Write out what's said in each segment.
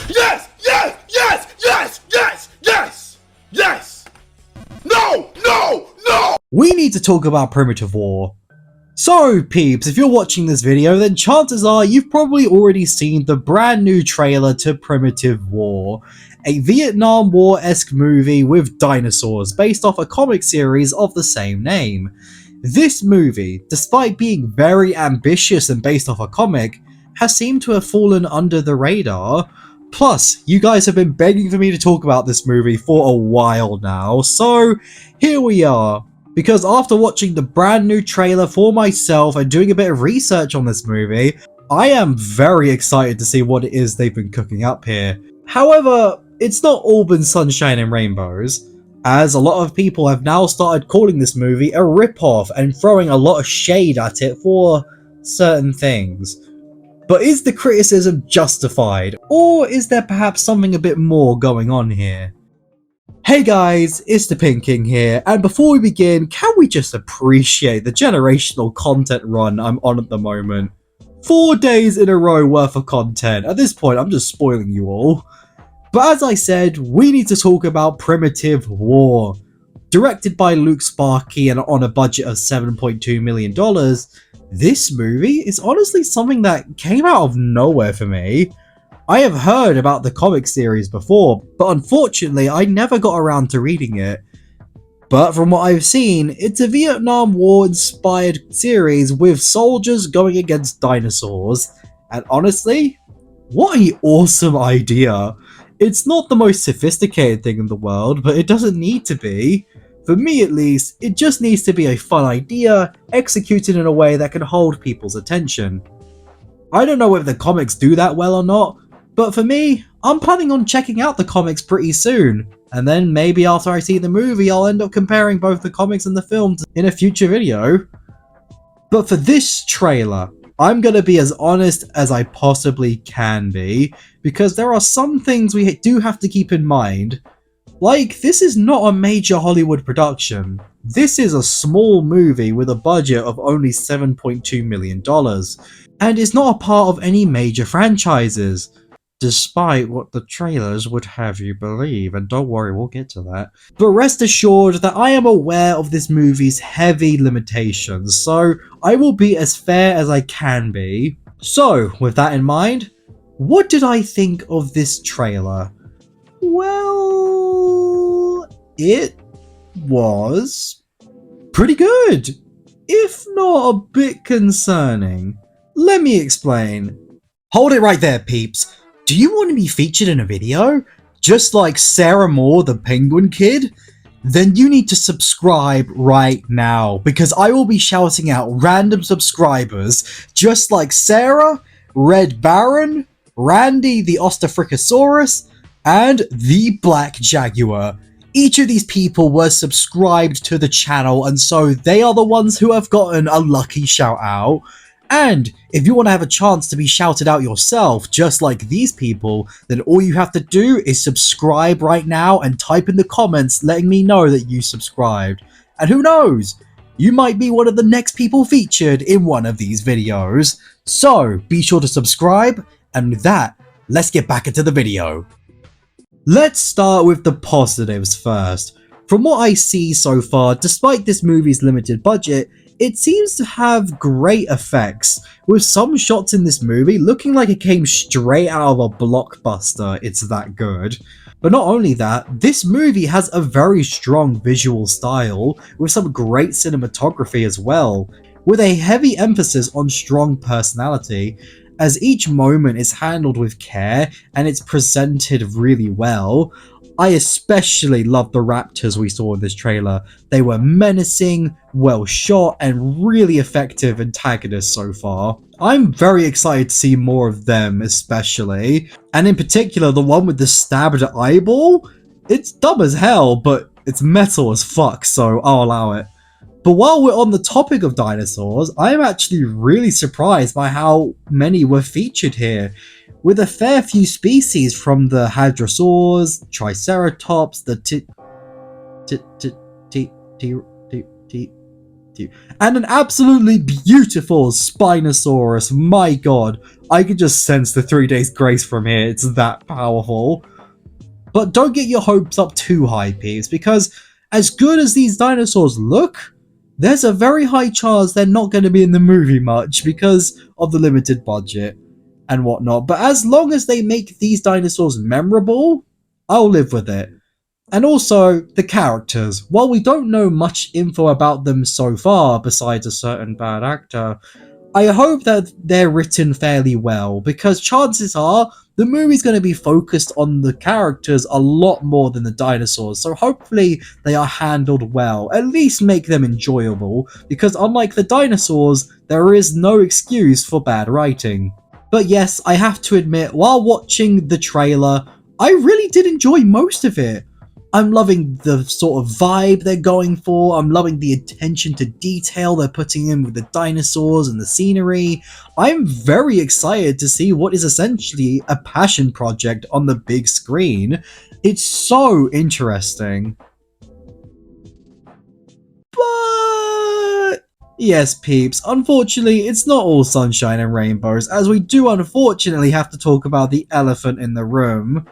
Yes! Yes! Yes! Yes! Yes! Yes! Yes! No! No! No! We need to talk about Primitive War. So peeps, if you're watching this video, then chances are you've probably already seen the brand new trailer to Primitive War, a Vietnam War-esque movie with dinosaurs based off a comic series of the same name. This movie, despite being very ambitious and based off a comic, has seemed to have fallen under the radar. Plus, you guys have been begging for me to talk about this movie for a while now, so here we are. Because after watching the brand new trailer for myself and doing a bit of research on this movie, I am very excited to see what it is they've been cooking up here. However, it's not all been sunshine and rainbows, as a lot of people have now started calling this movie a ripoff and throwing a lot of shade at it for certain things. But is the criticism justified, or is there perhaps something a bit more going on here? Hey guys, it's the Pink King here, and before we begin, can we just appreciate the generational content run I'm on at the moment? 4 days in a row worth of content. At this point, I'm just spoiling you all. But as I said, we need to talk about Primitive War. Directed by Luke Sparky and on a budget of $7.2 million, this movie is honestly something that came out of nowhere for me. I have heard about the comic series before, but unfortunately I never got around to reading it. But from what I've seen, it's a Vietnam War inspired series with soldiers going against dinosaurs, and honestly, what an awesome idea. It's not the most sophisticated thing in the world, but it doesn't need to be. For me at least, it just needs to be a fun idea, executed in a way that can hold people's attention. I don't know if the comics do that well or not, but for me, I'm planning on checking out the comics pretty soon, and then maybe after I see the movie I'll end up comparing both the comics and the films in a future video. But for this trailer, I'm gonna be as honest as I possibly can be, because there are some things we do have to keep in mind. Like, this is not a major Hollywood production. This is a small movie with a budget of only $7.2 million, and is not a part of any major franchises. Despite what the trailers would have you believe, and don't worry, we'll get to that. But rest assured that I am aware of this movie's heavy limitations, so I will be as fair as I can be. So, with that in mind, what did I think of this trailer? Well, it was pretty good, if not a bit concerning. Let me explain. Hold it right there, peeps. Do you want to be featured in a video? Just like Sarah Moore, the Penguin Kid? Then you need to subscribe right now, because I will be shouting out random subscribers just like Sarah, Red Baron, Randy the Ostafricosaurus, and the Black Jaguar. Each of these people were subscribed to the channel, and so they are the ones who have gotten a lucky shout out. And if you want to have a chance to be shouted out yourself, just like these people, then all you have to do is subscribe right now and type in the comments letting me know that you subscribed. And who knows, you might be one of the next people featured in one of these videos. So be sure to subscribe, and with that, let's get back into the video. Let's start with the positives first. From what I see so far, despite this movie's limited budget, it seems to have great effects, with some shots in this movie looking like it came straight out of a blockbuster, it's that good. But not only that, this movie has a very strong visual style, with some great cinematography as well, with a heavy emphasis on strong personality, as each moment is handled with care and it's presented really well. I especially love the raptors we saw in this trailer. They were menacing, well shot, and really effective antagonists so far. I'm very excited to see more of them especially, and in particular the one with the stabbed eyeball. It's dumb as hell, but it's metal as fuck, so I'll allow it. But while we're on the topic of dinosaurs, I am actually really surprised by how many were featured here, with a fair few species from the hadrosaurs, triceratops, the you. And an absolutely beautiful Spinosaurus. My god, I can just sense the 3 days grace from here. It's that powerful. But don't get your hopes up too high, peeps, because as good as these dinosaurs look, there's a very high chance they're not going to be in the movie much because of the limited budget and whatnot. But as long as they make these dinosaurs memorable, I'll live with it. And also, the characters. While we don't know much info about them so far, besides a certain bad actor, I hope that they're written fairly well, because chances are the movie's going to be focused on the characters a lot more than the dinosaurs, so hopefully they are handled well, at least make them enjoyable, because unlike the dinosaurs, there is no excuse for bad writing. But yes, I have to admit, while watching the trailer, I really did enjoy most of it. I'm loving the sort of vibe they're going for. I'm loving the attention to detail they're putting in with the dinosaurs and the scenery. I'm very excited to see what is essentially a passion project on the big screen. It's so interesting. But yes, peeps, unfortunately, it's not all sunshine and rainbows, as we do unfortunately have to talk about the elephant in the room.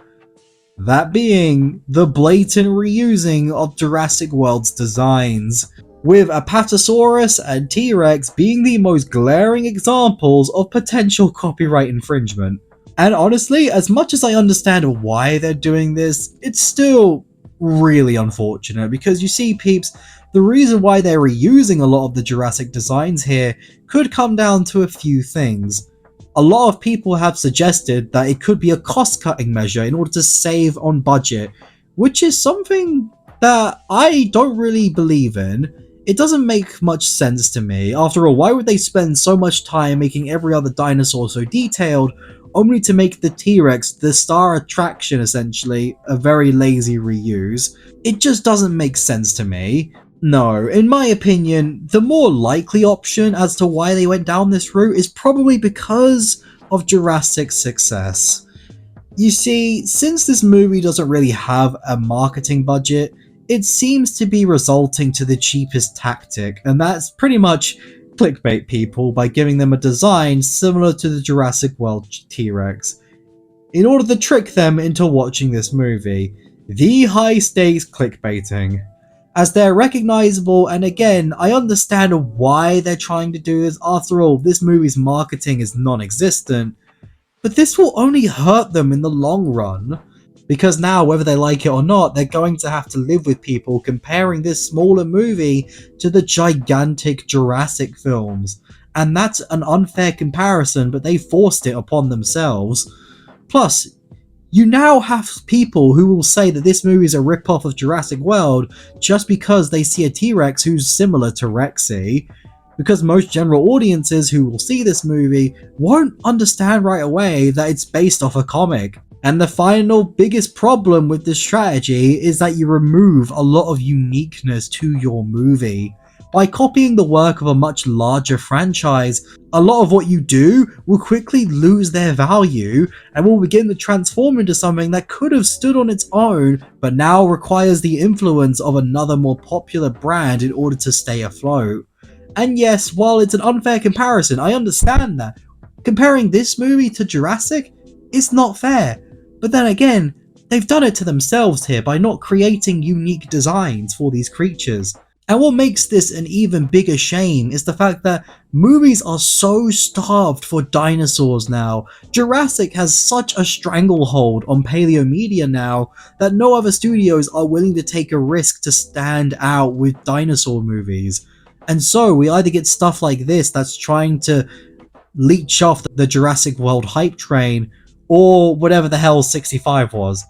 That being the blatant reusing of Jurassic World's designs, with Apatosaurus and T-Rex being the most glaring examples of potential copyright infringement. And honestly, as much as I understand why they're doing this, it's still really unfortunate, because you see, peeps, the reason why they're reusing a lot of the Jurassic designs here could come down to a few things. A lot of people have suggested that it could be a cost-cutting measure in order to save on budget, which is something that I don't really believe in. It doesn't make much sense to me. After all, why would they spend so much time making every other dinosaur so detailed, only to make the T-Rex, the star attraction essentially, a very lazy reuse? It just doesn't make sense to me. No, in my opinion, the more likely option as to why they went down this route is probably because of Jurassic's success. You see, since this movie doesn't really have a marketing budget, it seems to be resulting to the cheapest tactic, and that's pretty much clickbait people by giving them a design similar to the Jurassic World T-Rex, in order to trick them into watching this movie. The high-stakes clickbaiting. As they're recognizable, and again, I understand why they're trying to do this. After all, this movie's marketing is non-existent, but this will only hurt them in the long run, because now, whether they like it or not, they're going to have to live with people comparing this smaller movie to the gigantic Jurassic films, and that's an unfair comparison, but they forced it upon themselves. Plus, you now have people who will say that this movie is a rip-off of Jurassic World just because they see a T-Rex who's similar to Rexy, because most general audiences who will see this movie won't understand right away that it's based off a comic. And the final biggest problem with this strategy is that you remove a lot of uniqueness to your movie. By copying the work of a much larger franchise, a lot of what you do will quickly lose their value and will begin to transform into something that could have stood on its own, but now requires the influence of another more popular brand in order to stay afloat. And yes, while it's an unfair comparison, I understand that. Comparing this movie to Jurassic is not fair, but then again, they've done it to themselves here by not creating unique designs for these creatures. And what makes this an even bigger shame is the fact that movies are so starved for dinosaurs now. Jurassic has such a stranglehold on paleo media now that no other studios are willing to take a risk to stand out with dinosaur movies. And so we either get stuff like this that's trying to leech off the Jurassic World hype train, or whatever the hell 65 was.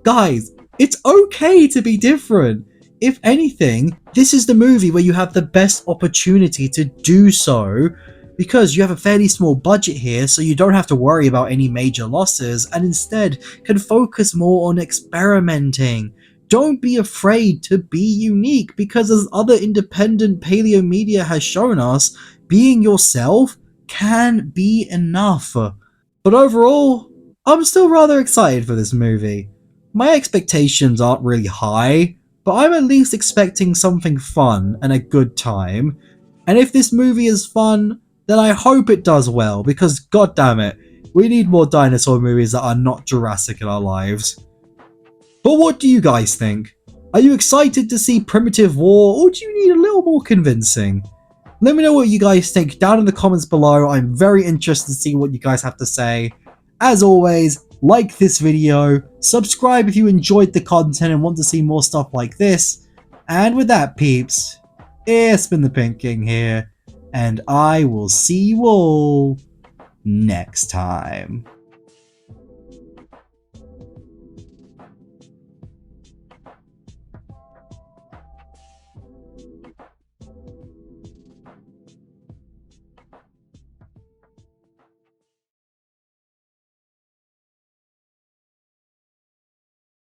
Guys, it's okay to be different. If anything, this is the movie where you have the best opportunity to do so, because you have a fairly small budget here, so you don't have to worry about any major losses, and instead can focus more on experimenting. Don't be afraid to be unique, because as other independent paleo media has shown us, being yourself can be enough. But overall, I'm still rather excited for this movie. My expectations aren't really high, but I'm at least expecting something fun and a good time. And if this movie is fun, then I hope it does well, because god damn it, we need more dinosaur movies that are not Jurassic in our lives. But what do you guys think? Are you excited to see Primitive War, or do you need a little more convincing? Let me know what you guys think down in the comments below. I'm very interested to see what you guys have to say. As always, like this video, subscribe if you enjoyed the content and want to see more stuff like this. And with that, peeps, it's been the Pink King here, and I will see you all next time.